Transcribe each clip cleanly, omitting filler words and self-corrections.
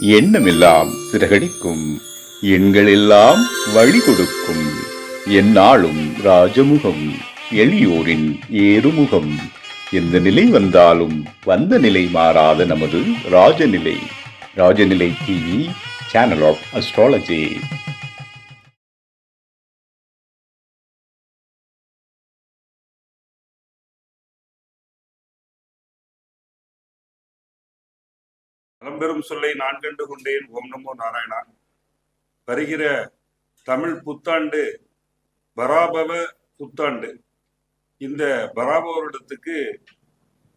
எண்ணமெல்லாம் சிறகடிக்கும், எண்களெல்லாம் வழி கொடுக்கும், எந்நாளும் ராஜமுகம், எளியோரின் ஏறுமுகம். எந்த நிலை வந்தாலும் வந்த நிலை மாறாத நமது Rajanilai. Rajanilai TV, channel of astrology. பழம்பெரும் சொல்லை நான் கண்டு கொண்டேன். ஓம் நமோ நாராயணா. வருகிற தமிழ் புத்தாண்டு பராபவ புத்தாண்டு. இந்த பராபவ வருடத்துக்கு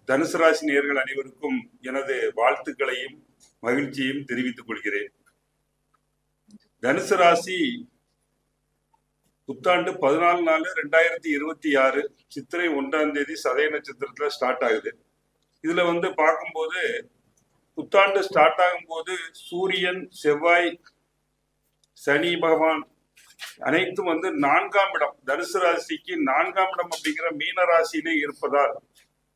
தனுசு ராசி நேயர்கள் அனைவருக்கும் எனது வாழ்த்துக்களையும் மகிழ்ச்சியையும் தெரிவித்துக் கொள்கிறேன். தனுசு ராசி புத்தாண்டு 14/4/2026 சித்திரை 1ஆம் தேதி சதய நட்சத்திரத்துல ஸ்டார்ட் ஆகுது. இதுல பார்க்கும்போது புத்தாண்டு ஸ்டார்ட் ஆகும்போது சூரியன், செவ்வாய், சனி பகவான் அனைத்தும் 4ஆம் இடம், தனுசு ராசிக்கு 4ஆம் இடம் அப்படிங்கிற மீன ராசியிலே இருப்பதால்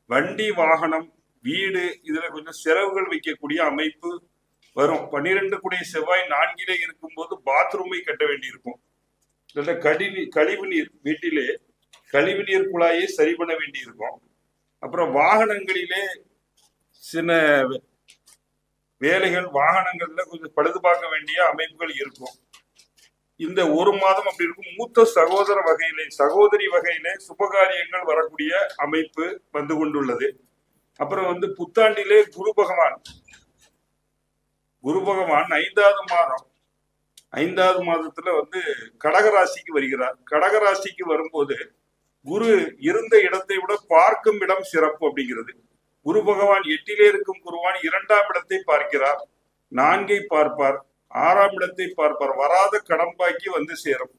வண்டி, வாகனம், வீடு இதுல கொஞ்சம் செலவுகள் வைக்கக்கூடிய அமைப்பு வரும். 12 கூடிய செவ்வாய் 4லே இருக்கும்போது பாத்ரூமை கட்ட வேண்டியிருக்கும். கழிவு நீர், வீட்டிலே கழிவு நீர் குழாயை சரி பண்ண வேண்டியிருக்கும். அப்புறம் வாகனங்களிலே சில வேலைகள், வாகனங்கள்ல கொஞ்சம் பழுது பார்க்க வேண்டிய அமைப்புகள் இருக்கும். இந்த ஒரு மாதம் அப்படி இருக்கும். மூத்த சகோதர வகையிலே, சகோதரி வகையிலே சுபகாரியங்கள் வரக்கூடிய அமைப்பு வந்து கொண்டுள்ளது. அப்புறம் புத்தாண்டிலே குரு பகவான் 5வது மாதத்துல கடகராசிக்கு வருகிறார். கடகராசிக்கு வரும்போது குரு இருந்த இடத்தை விட பார்க்கும் இடம் சிறப்பு அப்படிங்கிறது. குரு பகவான் 8லே இருக்கும் குருவான் 2ஆம் இடத்தை பார்க்கிறார், 4ஐ பார்ப்பார், 6ஆம் இடத்தை பார்ப்பார். வராத கடன் பாக்கி சேரும்.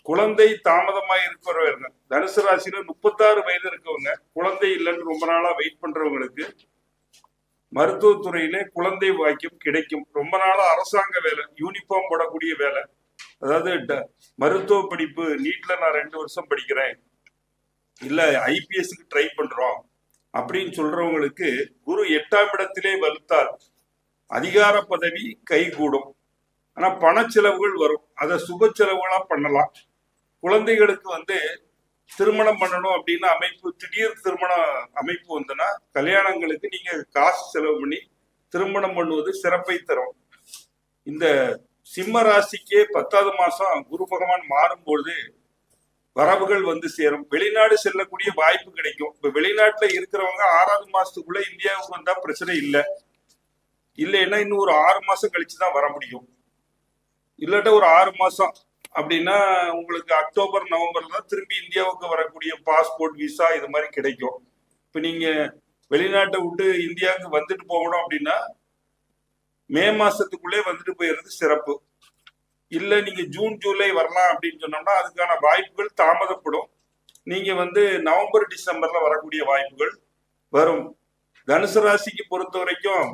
குழந்தை தாமதமாய் இருக்கிறவங்க, தனுசு ராசியில 36 வயது இருக்கவங்க, குழந்தை இல்லைன்னு ரொம்ப நாளா வெயிட் பண்றவங்களுக்கு மருத்துவத்துறையிலே குழந்தை பாக்கியம் கிடைக்கும். ரொம்ப நாளா அரசாங்க வேலை, யூனிஃபார்ம் போடக்கூடிய வேலை, அதாவது மருத்துவ படிப்பு, நீட்ல நான் 2 வருஷம் படிக்கிறேன், இல்ல ஐபிஎஸ்க்கு ட்ரை பண்றோம் அப்படின்னு சொல்றவங்களுக்கு குரு 8ஆம் இடத்திலே வலுத்தால் அதிகார பதவி கைகூடும். ஆனா பண செலவுகள் வரும். அதை சுப செலவுகளா பண்ணலாம். குழந்தைகளுக்கு திருமணம் பண்ணணும் அப்படின்னு அமைப்பு, திடீர் திருமண அமைப்பு வந்துன்னா கல்யாணங்களுக்கு நீங்க காசு செலவு பண்ணி திருமணம் பண்ணுவது சிறப்பை தரும். இந்த சிம்ம ராசிக்கே 10வது மாசம் குரு பகவான் மாறும்பொழுது வரவுகள் சேரும். வெளிநாடு செல்லக்கூடிய வாய்ப்பு கிடைக்கும். இப்ப வெளிநாட்டுல இருக்கிறவங்க 6வது மாசத்துக்குள்ள இந்தியாவுக்கு வந்தா பிரச்சனை இல்லை. இல்லைன்னா இன்னும் ஒரு 6 மாசம் கழிச்சுதான் வர முடியும். இல்லாட்ட ஒரு 6 மாசம் அப்படின்னா உங்களுக்கு அக்டோபர், நவம்பர்ல தான் திரும்பி இந்தியாவுக்கு வரக்கூடிய பாஸ்போர்ட், விசா இது மாதிரி கிடைக்கும். இப்ப நீங்க வெளிநாட்டை விட்டு இந்தியாவுக்கு வந்துட்டு போகணும் அப்படின்னா மே மாசத்துக்குள்ளே வந்துட்டு போயிடுறது சிறப்பு. இல்ல நீங்க ஜூன், ஜூலை வரலாம் அப்படின்னு சொன்னோம்னா அதுக்கான வாய்ப்புகள் தாமதப்படும். நீங்க நவம்பர், டிசம்பர்ல வரக்கூடிய வாய்ப்புகள் வரும். தனுசு ராசிக்கு பொறுத்த வரைக்கும்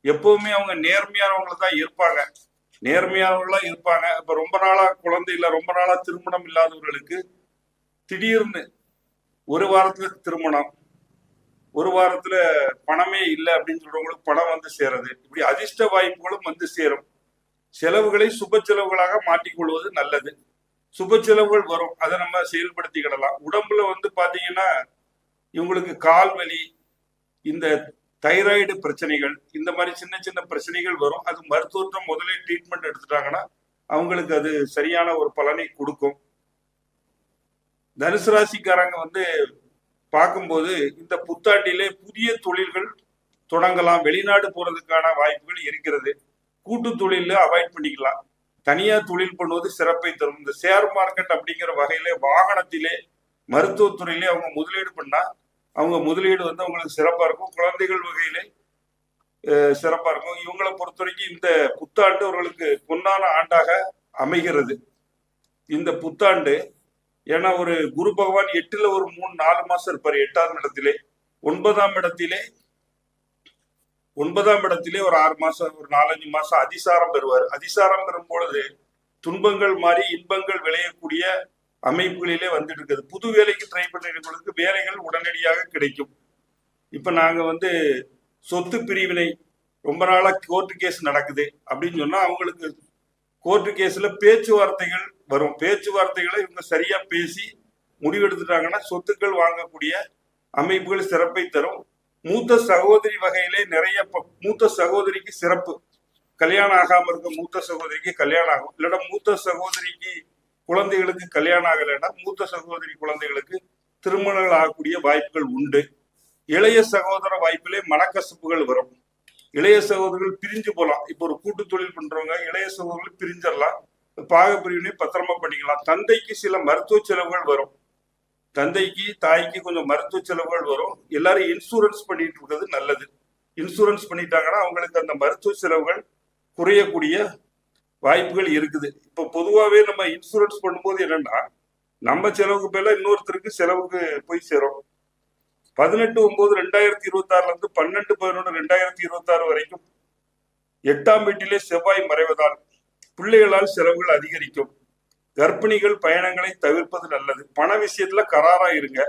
எப்பவுமே அவங்க நேர்மையானவங்கள தான் இருப்பாங்க. இப்ப ரொம்ப நாளா குழந்தை இல்ல, ரொம்ப நாளா திருமணம் இல்லாதவர்களுக்கு திடீர்னு ஒரு வாரத்துல திருமணம், ஒரு வாரத்துல பணமே இல்லை அப்படின்னு சொல்றவங்களுக்கு பணம் சேருது. இப்படி அதிர்ஷ்ட வாய்ப்புகளும் சேரும். செலவுகளை சுப செலவுகளாக மாற்றிக்கொள்வது நல்லது. சுப செலவுகள் வரும், அதை நம்ம செயல்படுத்திக்கிடலாம். உடம்புல பாத்தீங்கன்னா இவங்களுக்கு கால் வலி, இந்த தைராய்டு பிரச்சனைகள், இந்த மாதிரி சின்ன சின்ன பிரச்சனைகள் வரும். அது மருத்துவத்தை முதலே ட்ரீட்மெண்ட் எடுத்துட்டாங்கன்னா அவங்களுக்கு அது சரியான ஒரு பலனை கொடுக்கும். தனுசு ராசிக்காரங்க பார்க்கும்போது இந்த புத்தாண்டிலே புதிய தொழில்கள் தொடங்கலாம். வெளிநாடு போறதுக்கான வாய்ப்புகள் இருக்கிறது. கூட்டு தொழில அவாய்ட் பண்ணிக்கலாம். தனியா தொழில் பண்ணுவது சிறப்பை தரும். இந்த ஷேர் மார்க்கெட் அப்படிங்கிற வகையிலே, வாகனத்திலே, மருத்துவத்துறையிலே அவங்க முதலீடு பண்ணா அவங்க முதலீடு அவங்களுக்கு சிறப்பா இருக்கும். குழந்தைகள் வகையிலே சிறப்பா இருக்கும். இவங்களை பொறுத்த வரைக்கும் இந்த புத்தாண்டு அவர்களுக்கு பொன்னான ஆண்டாக அமைகிறது. இந்த புத்தாண்டு ஏன்னா ஒரு குரு பகவான் 8ல ஒரு 3-4 மாசம் இருப்பாரு. 8ஆம் இடத்திலே, 9ஆம் இடத்திலே ஒரு 6 மாசம், ஒரு 4-5 மாசம் அதிசாரம் பெறுவார். அதிசாரம் பெறும் பொழுது துன்பங்கள் மாறி இன்பங்கள் விளையக்கூடிய அமைப்புகளிலே இருக்குது. புது வேலைக்கு ட்ரை பண்ணுறவங்களுக்கு வேலைகள் உடனடியாக கிடைக்கும். இப்ப நாங்க சொத்து பிரிவினை ரொம்ப நாளா கோர்ட்டு கேஸ் நடக்குது அப்படின்னு சொன்னா அவங்களுக்கு கோர்ட்டு கேஸ்ல பேச்சுவார்த்தைகள் வரும். பேச்சுவார்த்தைகளை இவங்க சரியா பேசி முடிவெடுத்துட்டாங்கன்னா சொத்துக்கள் வாங்கக்கூடிய அமைப்புகள் சிறப்பை தரும். மூத்த சகோதரி வகையிலே நிறைய மூத்த சகோதரிக்கு சிறப்பு. கல்யாணம் ஆகாம இருக்க மூத்த சகோதரிக்கு கல்யாணம் ஆகும். இல்லைன்னா மூத்த சகோதரிக்கு குழந்தைகளுக்கு கல்யாணம் ஆகலைன்னா மூத்த சகோதரி குழந்தைகளுக்கு திருமணங்கள் ஆகக்கூடிய வாய்ப்புகள் உண்டு. இளைய சகோதர வாய்ப்பிலே மனக்கசப்புகள் வரும். இளைய சகோதரர்கள் பிரிஞ்சு போகலாம். இப்போ ஒரு கூட்டு தொழில் பண்றவங்க இளைய சகோதரர்கள் பிரிஞ்சிடலாம். பாகப்பிரிவினை பத்திரமா பண்ணிக்கலாம். தந்தைக்கு சில மருத்துவ செலவுகள் வரும். தந்தைக்கு தாய்க்கு கொஞ்சம் மருத்துவ செலவுகள் வரும். எல்லாரும் இன்சூரன்ஸ் பண்ணிட்டு இருக்கிறது நல்லது. இன்சூரன்ஸ் பண்ணிட்டாங்கன்னா அவங்களுக்கு அந்த மருத்துவ செலவுகள் குறையக்கூடிய வாய்ப்புகள் இருக்குது. இப்போ பொதுவாகவே நம்ம இன்சூரன்ஸ் பண்ணும்போது என்னன்னா நம்ம செலவுக்கு மேல இன்னொருத்தருக்கு செலவுக்கு போய் சேரும். 18/9/2026 இருந்து 12/11/2026 வரைக்கும் 8ஆம் வீட்டிலே செவ்வாய் மறைவதால் பிள்ளைகளால் செலவுகள் அதிகரிக்கும். கர்ப்பிணிகள் பயணங்களை தவிர்ப்பது நல்லது. பண விஷயத்துல கராரா இருங்க.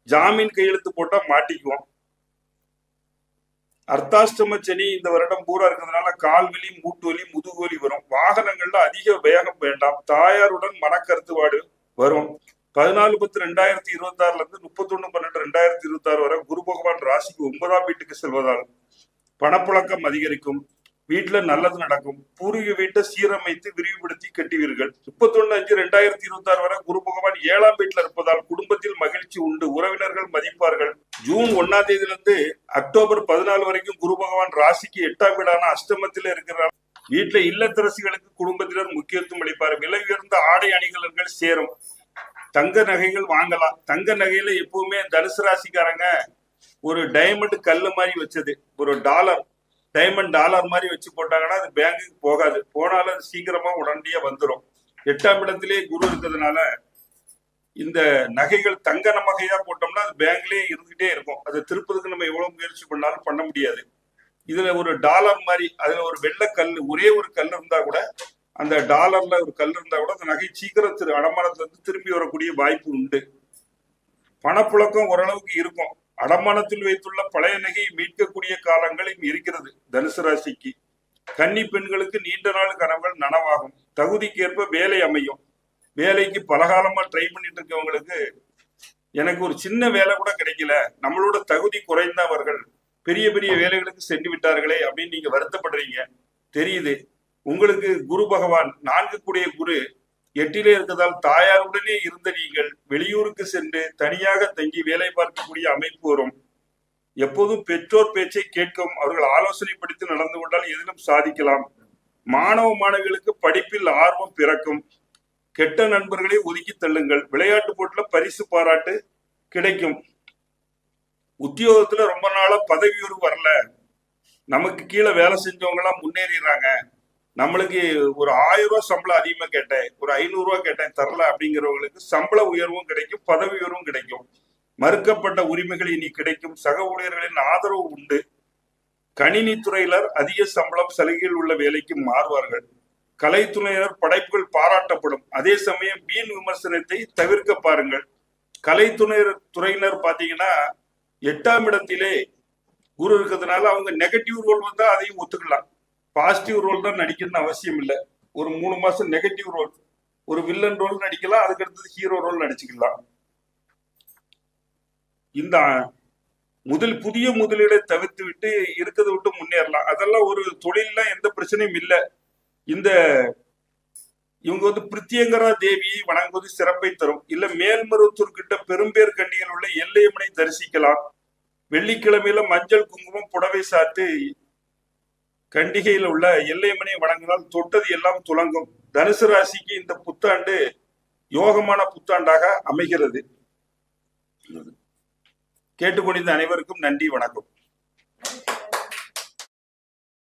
ஜாமீன் கையெழுத்து போட்டா மாட்டிக்குவோம். அர்த்தாஷ்டம சனி இந்த வருடம் பூரா இருக்கிறதுனால கால்வலி, மூட்டு வலி, முதுகுவலி வரும். வாகனங்கள்ல அதிக வேகம் வேண்டாம். தாயாருடன் மனக்கருத்துவாடு வரும். 14/10/2026 இருந்து 31/12/2026 வரை குரு பகவான் ராசிக்கு 9ஆம் வீட்டுக்கு செல்வதால் பணப்புழக்கம் அதிகரிக்கும். வீட்டுல நல்லது நடக்கும். பூர்வீக வீட்டை சீரமைத்து விரிவுபடுத்தி கட்டுவீர்கள். 31/5/2026 வரை குரு பகவான் 7ஆம் வீட்டுல இருப்பதால் குடும்பத்தில் மகிழ்ச்சி உண்டு. உறவினர்கள் மதிப்பார்கள். ஜூன் 1ஆம் தேதியிலிருந்து அக்டோபர் 14 வரைக்கும் குரு பகவான் ராசிக்கு 8ஆம் வீடான அஷ்டமத்தில் இருக்கிறார். வீட்டுல இல்லத்தரசிகளுக்கு குடும்பத்தினர் முக்கியத்துவம் அளிப்பார். விலை உயர்ந்த ஆடை அணிகலன்கள் சேரும். தங்க நகைகள் வாங்கலாம். தங்க நகையில எப்பவுமே தனுசு ராசிக்காரங்க ஒரு டைமண்ட் கல்லு மாதிரி வச்சது, ஒரு டாலர் டைமண்ட் டாலர் மாதிரி வச்சு போட்டாங்கன்னா அது பேங்குக்கு போகாது. போனாலும் அது சீக்கிரமா உடனடியா வந்துடும். 8ஆம் இடத்திலே குரு இருக்கிறதுனால இந்த நகைகள் தங்க நகையா போட்டோம்னா அது பேங்க்லயே இருந்துகிட்டே இருக்கும். அதை திருப்பதுக்கு நம்ம எவ்வளவு முயற்சி பண்ணாலும் பண்ண முடியாது. இதுல ஒரு டாலர் மாதிரி அதுல ஒரு வெள்ளை கல், ஒரே ஒரு கல் இருந்தா கூட, அந்த டாலர்ல ஒரு கல் இருந்தா கூட அந்த நகை சீக்கிரம் அடமானத்துல இருந்து திரும்பி வரக்கூடிய வாய்ப்பு உண்டு. பணப்புழக்கம் ஓரளவுக்கு இருக்கும். அடமானத்தில் வைத்துள்ள பழைய நகையை மீட்கக்கூடிய காலங்களும் இருக்கிறது. தனுசு ராசிக்கு கன்னி பெண்களுக்கு நீண்ட நாள் கனவுகள் நனவாகும். தகுதிக்கேற்ப வேலை அமையும். வேலைக்கு பலகாலமா ட்ரை பண்ணிட்டு இருக்கவங்களுக்கு எனக்கு ஒரு சின்ன வேலை கூட கிடைக்கல, நம்மளோட தகுதி குறைந்தவர்கள் பெரிய பெரிய வேலைகளுக்கு சென்று விட்டார்களே அப்படின்னு நீங்க வருத்தப்படுறீங்க தெரியுது. உங்களுக்கு குரு பகவான் 4 கூடிய குரு 8லே இருக்கிறதால் தாயாருடனே இருந்த நீங்கள் வெளியூருக்கு சென்று தனியாக தங்கி வேலை பார்க்கக்கூடிய அமைப்பு வரும். எப்போதும் பெற்றோர் பேச்சை கேட்கும். அவர்கள் ஆலோசனை படித்து நடந்து கொண்டால் எதிலும் சாதிக்கலாம். மாணவ மாணவிகளுக்கு படிப்பில் ஆர்வம் பிறக்கும். கெட்ட நண்பர்களை ஒதுக்கி தள்ளுங்கள். விளையாட்டு போட்டில பரிசு பாராட்டு கிடைக்கும். உத்தியோகத்துல ரொம்ப நாளா பதவி உயர்வு வரல, நமக்கு கீழே வேலை செஞ்சவங்க எல்லாம் முன்னேறாங்க, நம்மளுக்கு ஒரு 1000 ரூபாய் சம்பளம் அதிகமா கேட்டேன், ஒரு 500 ரூபாய் கேட்டேன் தரல அப்படிங்கிறவங்களுக்கு சம்பள உயர்வும் கிடைக்கும், பதவி உயர்வும் கிடைக்கும். மறுக்கப்பட்ட உரிமைகள் இனி கிடைக்கும். சக ஊழியர்களின் ஆதரவு உண்டு. கணினி துறையினர் அதிக சம்பளம் சலுகையில் உள்ள வேலைக்கு மாறுவார்கள். கலைத்துறையினர் படைப்புகள் பாராட்டப்படும். அதே சமயம் வீண் விமர்சனத்தை தவிர்க்க பாருங்கள். கலைத்துறையினர் பாத்தீங்கன்னா 8ஆம் இடத்திலே குரு இருக்கிறதுனால அவங்க நெகட்டிவ் ரோல் வந்தா அதையும் ஒத்துக்கலாம். பாசிட்டிவ் ரோல் தான் நடிக்கணும்னு அவசியம் இல்லை. ஒரு 3 மாசம் நெகட்டிவ் ரோல், ஒரு வில்லன் ரோல் நடிக்கலாம், அதுக்கு அடுத்தது ஹீரோ ரோல் நடிச்சுக்கலாம். இந்த புதிய முதலீடை தவிர்த்து விட்டு இருக்கிறத விட்டு முன்னேறலாம். அதெல்லாம் ஒரு தொழில எந்த பிரச்சனையும் இல்லை. இந்த இவங்க பிரித்தியங்கரா தேவியை வணங்குவது சிறப்பை தரும். இல்ல மேல்மருவத்தூர் கிட்ட பெரும்பேர் கண்டிகள் உள்ள எல்லையம்மனை தரிசிக்கலாம். வெள்ளிக்கிழமையில மஞ்சள் குங்குமம் புடவை சாத்து கண்டிகையில் உள்ள எல்லையம்மனை வணங்கினால் தொட்டது எல்லாம் துலங்கும். தனுசு ராசிக்கு இந்த புத்தாண்டு யோகமான புத்தாண்டாக அமைகிறது. கேட்டுக்கொண்டிருந்த அனைவருக்கும் நன்றி, வணக்கம்.